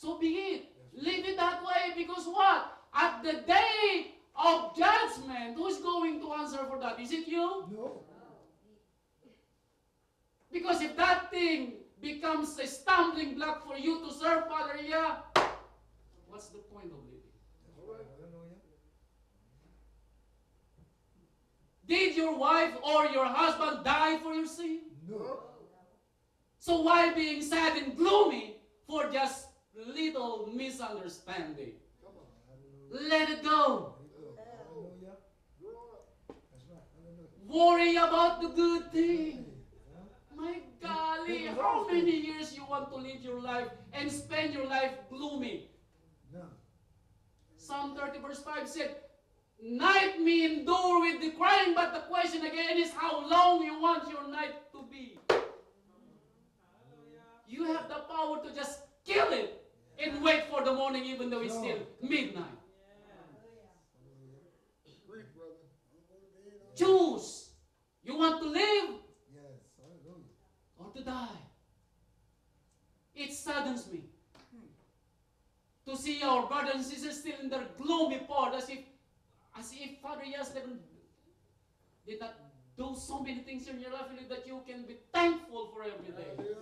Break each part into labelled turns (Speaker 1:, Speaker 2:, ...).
Speaker 1: So be it. Live it that way because what? At the day of judgment, who's going to answer for that? Is it you?
Speaker 2: No.
Speaker 1: Because if that thing becomes a stumbling block for you to serve Father Yah, what's the point of living? Did your wife or your husband die for your sin?
Speaker 2: No.
Speaker 1: So why being sad and gloomy for just little misunderstanding? Let it go. Worry about the good thing. My golly, how many years you want to live your life and spend your life gloomy?
Speaker 2: No.
Speaker 1: Psalm 30 verse 5 said, night may endure with the crying, but the question again is how long you want your night to be. You have the power to just kill it and wait for the morning even though it's still midnight. Choose. You want to live or to die. It saddens me to see our brothers and sisters still in their gloomy part as if Father Yahweh did not do so many things in your life that you can be thankful for every day.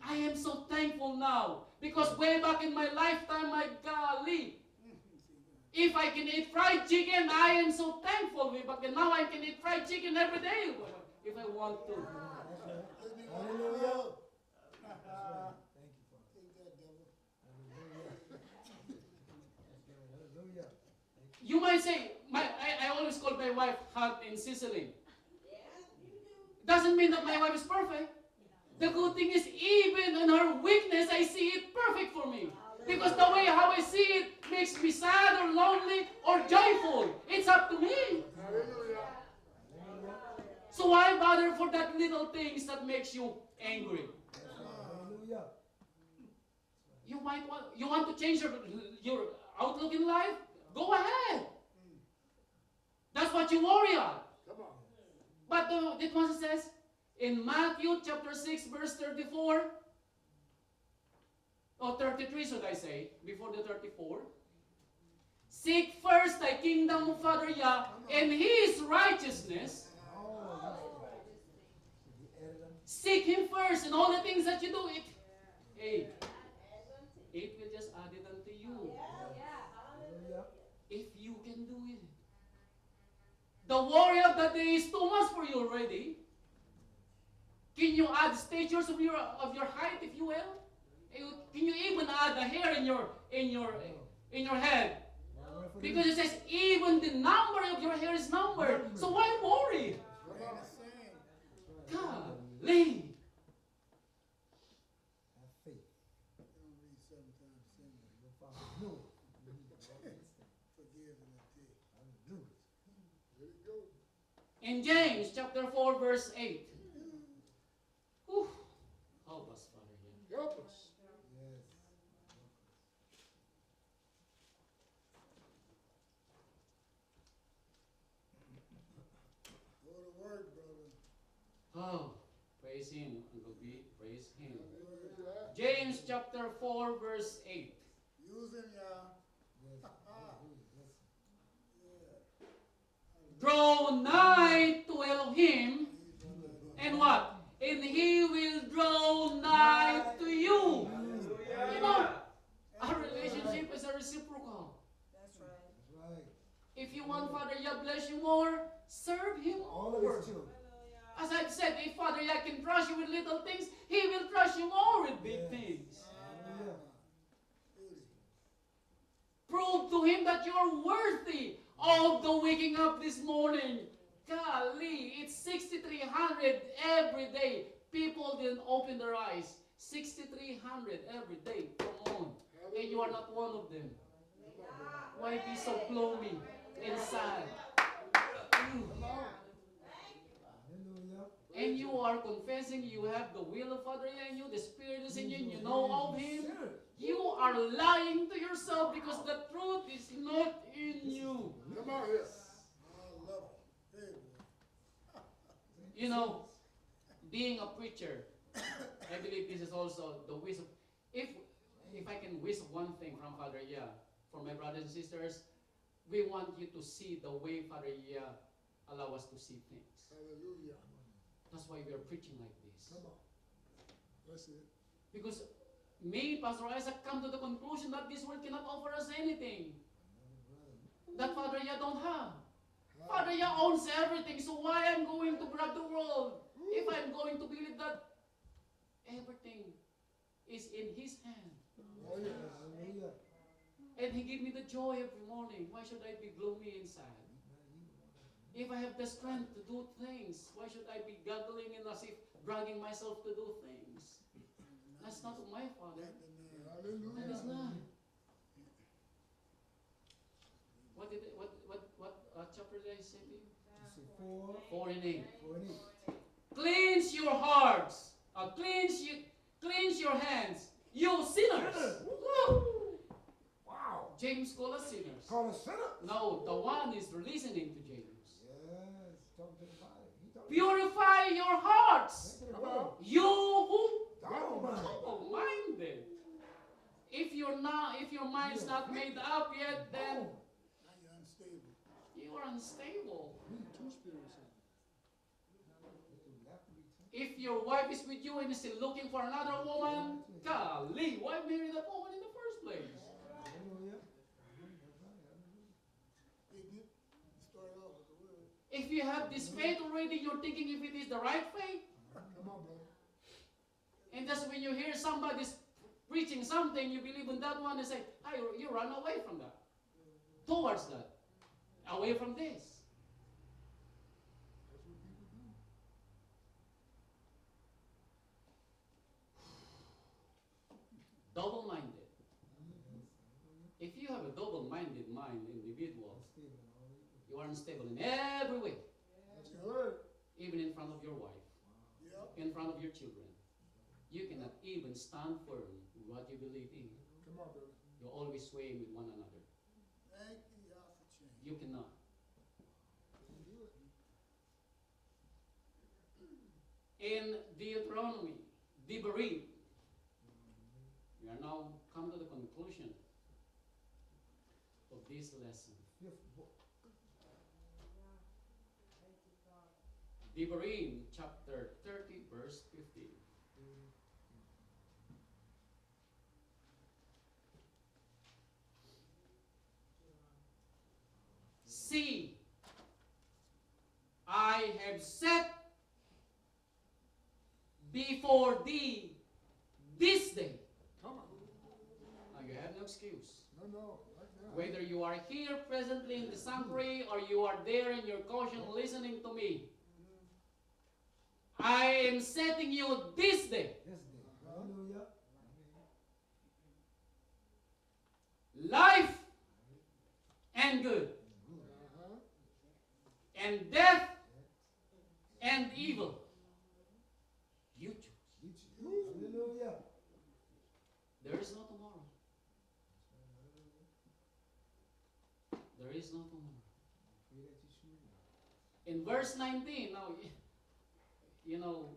Speaker 1: I am so thankful now because way back in my lifetime, my golly, if I can eat fried chicken, I am so thankful. But now I can eat fried chicken every day if I want to.
Speaker 2: Hallelujah.
Speaker 1: You might say, I always call my wife hot and sizzling. Doesn't mean that my wife is perfect. The good thing is, even in her weakness, I see it perfect for me. Because the way how I see it makes me sad or lonely or joyful. It's up to me. So why bother for that little things that makes you angry? You want to change your outlook in life? Go ahead. That's what you worry about. But it one says in Matthew chapter 6 verse 34 or 33 should I say, before the 34. Seek first thy kingdom, O Father Yah, and his righteousness. Seek him first, and all the things that you do, it will just add it unto you. If you can do it. The worry of the day is too much for you already. Can you add statures of your height, if you will? Can you even add a hair in your head? Because it says even the number of your hair is numbered. So why worry? Golly. In James chapter 4 verse 8. Whew. Help us, Father.
Speaker 3: Help us.
Speaker 1: Oh, praise him, Uncle B. Praise him. James chapter 4 verse 8.
Speaker 3: Use him, yeah.
Speaker 1: Draw nigh to Elohim, and what? And he will draw nigh to you. You know, our relationship is a reciprocal.
Speaker 4: That's right.
Speaker 1: If you want Father Yah bless you more, serve him more. As I've said, if Father Yah can trust you with little things, he will trust you more with big things. Prove to him that you are worthy of the waking up this morning. Golly, it's 6,300 every day. People didn't open their eyes. 6,300 every day. Come on. And you are not one of them. Why be so gloomy and sad? And you are confessing you have the will of Father Yah in you, the Spirit is in you, and you know of Him. You are lying to yourself because the truth is not in you.
Speaker 3: Come on here.
Speaker 1: You know, being a preacher, I believe this is also the wisdom. If wish one thing from Father Yah. For my brothers and sisters, we want you to see the way Father Yah allow us to see things.
Speaker 2: Hallelujah.
Speaker 1: That's why we are preaching like this.
Speaker 2: Come on. That's it.
Speaker 1: Because me, Pastor Isaac, come to the conclusion that this world cannot offer us anything that Father Yah don't have. Father Yah owns everything, so why I'm going to grab the world if I'm going to believe that everything is in His hand?
Speaker 2: Oh, yes. Hallelujah.
Speaker 1: And He give me the joy every morning. Why should I be gloomy and sad? If I have the strength to do things, why should I be gaggling and as if dragging myself to do things? That's not of my Father.
Speaker 2: Hallelujah.
Speaker 1: That is not. What chapter did I say to you?
Speaker 2: You say 4.
Speaker 1: 4 and 8.
Speaker 2: 4 and 8.
Speaker 1: Cleanse your hearts. Cleanse your hands. You sinners. Woo!
Speaker 2: Wow.
Speaker 1: James called us sinners.
Speaker 2: Call us sinner.
Speaker 1: No, the one is listening to James.
Speaker 2: Yes. Talking to the body.
Speaker 1: Purify your hearts.
Speaker 2: Come on.
Speaker 1: You who?
Speaker 2: Double-minded.
Speaker 1: Double-minded. If your mind's not made up yet, then
Speaker 2: Now you're unstable.
Speaker 1: you are unstable.
Speaker 2: Two spirits.
Speaker 1: If your wife is with you and is still looking for another woman, golly, why marry that woman in the first place?
Speaker 2: Hallelujah.
Speaker 1: If you have this faith already, you're thinking if it is the right faith.
Speaker 2: Come on, brother.
Speaker 1: And just when you hear somebody's preaching something, you believe in that one and say, hey, you run away from that. Towards that. Away from this.
Speaker 2: That's what people do.
Speaker 1: Double-minded. If you have a double-minded mind, individual, you are unstable in every way.
Speaker 2: That's good.
Speaker 1: Even in front of your wife,
Speaker 2: Yep.
Speaker 1: in front of your children. You cannot even stand firm with what you believe in.
Speaker 2: Come on, brother.
Speaker 1: You're always swaying with one another.
Speaker 2: Thank you, God, for change.
Speaker 1: You cannot. In Deuteronomy, Devarim, we are now come to the conclusion of this lesson. Devarim, chapter 30, verse 15. See, I have set before thee this day.
Speaker 2: Come on.
Speaker 1: Now you have no excuse.
Speaker 2: No. Right now.
Speaker 1: Whether you are here presently in the sanctuary or you are there in your caution listening to me, I am setting you this day.
Speaker 2: Yes, day. Hallelujah.
Speaker 1: Life and good, and death and evil. You choose.
Speaker 2: Hallelujah.
Speaker 1: There is no tomorrow. There is no tomorrow. In verse 19, now, you know,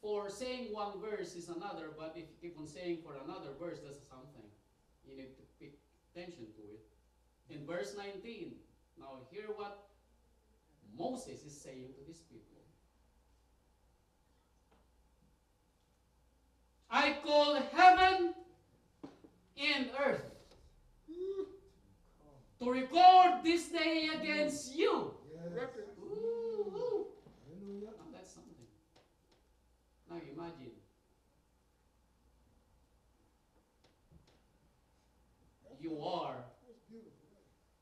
Speaker 1: for saying one verse is another, but if you keep on saying for another verse, that's something. You need to pay attention to it. In verse 19, now hear what Moses is saying to these people. I call heaven and earth to record this day against you.
Speaker 2: Yes.
Speaker 1: Ooh.
Speaker 2: Hallelujah.
Speaker 1: Now that's something. Now imagine. You are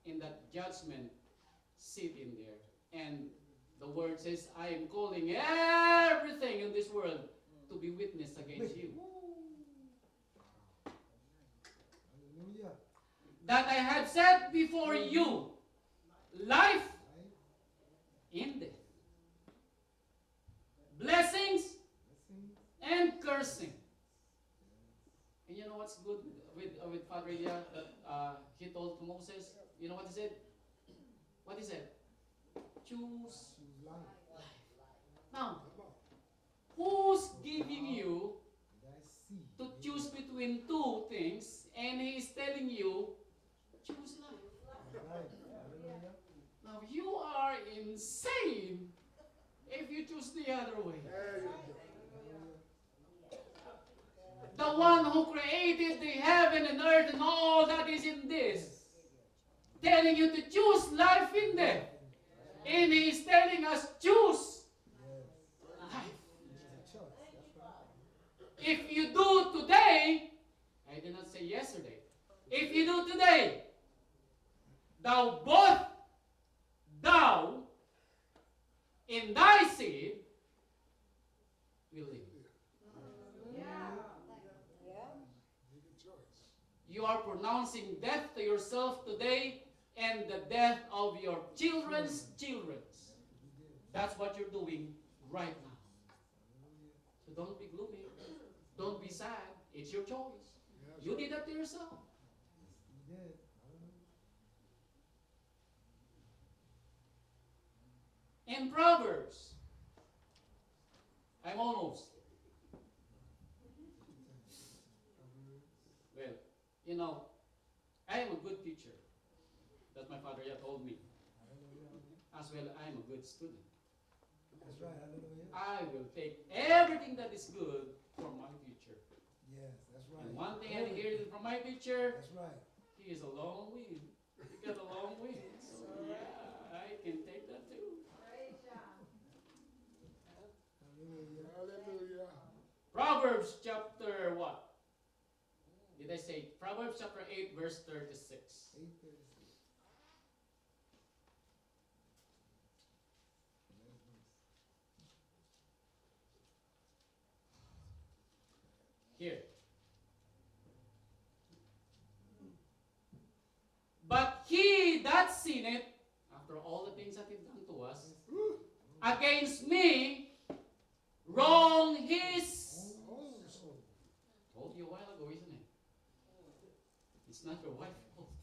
Speaker 1: in that judgment seat in there. And the word says, I am calling everything in this world to be witness against you.
Speaker 2: Hallelujah.
Speaker 1: That I have set before you life and death, blessings and cursing. And you know what's good with Father Yah that he told to Moses? You know what he said? What he said? Choose
Speaker 2: Life.
Speaker 1: life. Now, who's giving you
Speaker 2: I see.
Speaker 1: to choose between between two things, and He is telling you, choose life.
Speaker 2: That's right. Hallelujah.
Speaker 1: Now you are insane if you choose the other way. The one who created the heaven and earth and all that is in this, telling you to choose life in death. And He is telling us, choose life.
Speaker 2: It's a choice. That's right.
Speaker 1: If you do today, I did not say yesterday, if you do today, both thou and thy seed will live. You are pronouncing death to yourself today and the death of your children's children. That's what you're doing right now. So don't be gloomy. Don't be sad. It's your choice. You did that to yourself.
Speaker 2: You did.
Speaker 1: In Proverbs, I'm almost. Well, you know, I am a good teacher. That's my Father Yahweh told me. As well, I'm a good student.
Speaker 2: That's right. Hallelujah.
Speaker 1: I will take everything that is good from my teacher.
Speaker 2: Yes, that's right.
Speaker 1: And one thing I hear from my teacher,
Speaker 2: That's right.
Speaker 1: he is a long wind. He got a long wind. So yeah, I can take that too.
Speaker 2: Hallelujah.
Speaker 3: Hallelujah.
Speaker 1: Proverbs chapter what? Did I say Proverbs chapter 8 verse 36?
Speaker 2: 8:36.
Speaker 1: Here. But he that sinneth, after all the things that he's done to us, against me, wrong his. Told you a while ago, isn't it? It's not your wife's fault.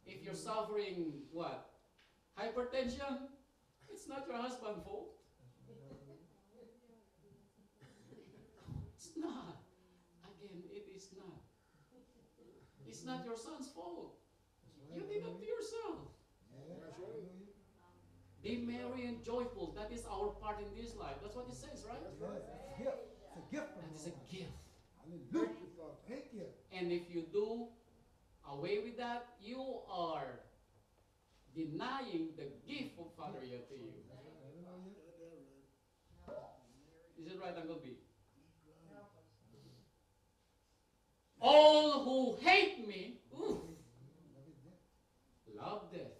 Speaker 1: If you're suffering what? Hypertension, it's not your husband's fault. It's not. Again, it is not. It's not your son's fault. You did it to yourself.
Speaker 3: That's right.
Speaker 1: Be merry and joyful. That is our part in this life. That's what it says, right?
Speaker 2: Yes, it's a gift. It's a gift from
Speaker 1: That is
Speaker 2: the
Speaker 1: a
Speaker 2: Lord.
Speaker 1: gift.
Speaker 2: Hallelujah. Thank you.
Speaker 1: And if you do away with that, you are denying the gift of Father Yahweh to you.
Speaker 2: Hallelujah.
Speaker 1: Is it right, Uncle B? All who hate me, love death.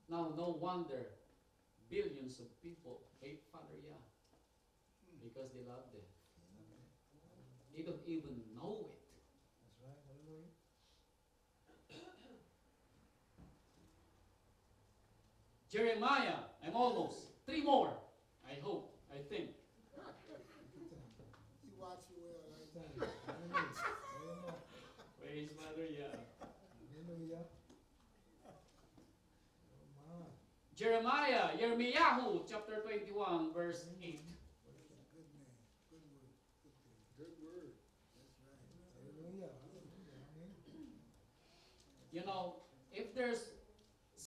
Speaker 1: Now, no wonder billions of people hate Father Yah because they love death. They don't even know it.
Speaker 2: That's right. Hallelujah.
Speaker 1: Jeremiah, I'm almost. 3 more. I hope. I think.
Speaker 3: He watched you well, right?
Speaker 2: Hallelujah.
Speaker 1: Praise Father Yah.
Speaker 2: Hallelujah. Oh my.
Speaker 1: Jeremiah, Yirmiyahu, chapter 21, verse 8.
Speaker 3: Good man. Good word. Good thing. Good word. That's right.
Speaker 2: Hallelujah.
Speaker 1: You know, if there's